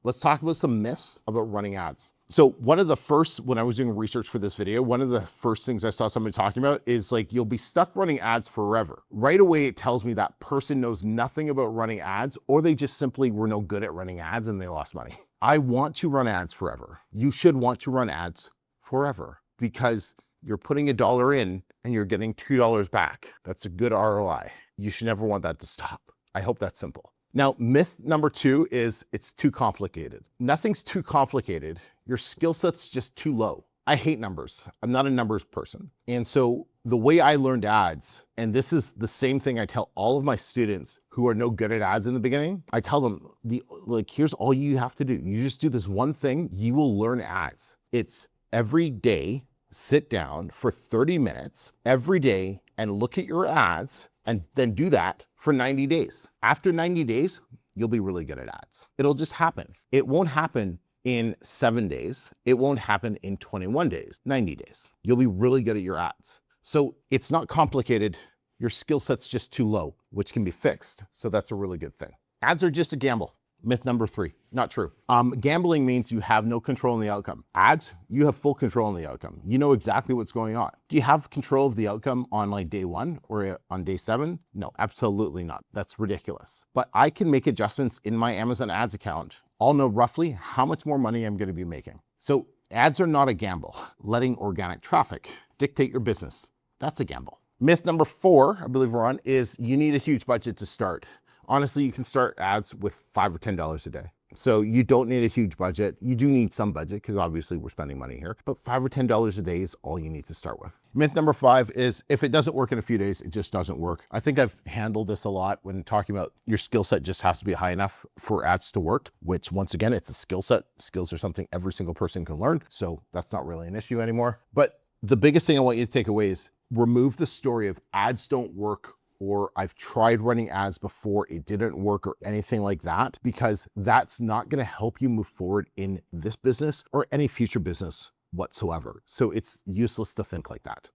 let's talk about some myths about running ads. So one of the first, when I was doing research for this video, one of the first things I saw somebody talking about is like, you'll be stuck running ads forever. Right away, it tells me that person knows nothing about running ads, or they just simply were no good at running ads and they lost money. I want to run ads forever. You should want to run ads forever because you're putting $1 in and you're getting $2 back. That's a good ROI. You should never want that to stop. I hope that's simple. Now, myth number 2 is it's too complicated. Nothing's too complicated. Your skill set's just too low. I hate numbers. I'm not a numbers person. And so the way I learned ads, and this is the same thing I tell all of my students who are no good at ads in the beginning, I tell them, here's all you have to do. You just do this one thing, you will learn ads. It's every day, sit down for 30 minutes every day and look at your ads and then do that for 90 days. After 90 days, you'll be really good at ads. It'll just happen. It won't happen in 7 days. It won't happen in 21 days, 90 days. You'll be really good at your ads. So it's not complicated. Your skill set's just too low, which can be fixed. So that's a really good thing. Ads are just a gamble. Myth number 3, not true. Gambling means you have no control in the outcome. Ads, you have full control in the outcome. You know exactly what's going on. Do you have control of the outcome on like day 1 or on day 7? No, absolutely not. That's ridiculous. But I can make adjustments in my Amazon ads account. I'll know roughly how much more money I'm going to be making. So ads are not a gamble. Letting organic traffic dictate your business, that's a gamble. Myth number 4, I believe we're on, is you need a huge budget to start. Honestly, you can start ads with $5 or $10 a day. So you don't need a huge budget. You do need some budget because obviously we're spending money here, but $5 or $10 a day is all you need to start with. Myth number 5 is if it doesn't work in a few days, it just doesn't work. I think I've handled this a lot when talking about your skill set just has to be high enough for ads to work, which once again, it's a skill set. Skills are something every single person can learn. So that's not really an issue anymore. But the biggest thing I want you to take away is remove the story of ads don't work, or I've tried running ads before, it didn't work, or anything like that, because that's not going to help you move forward in this business or any future business whatsoever. So it's useless to think like that.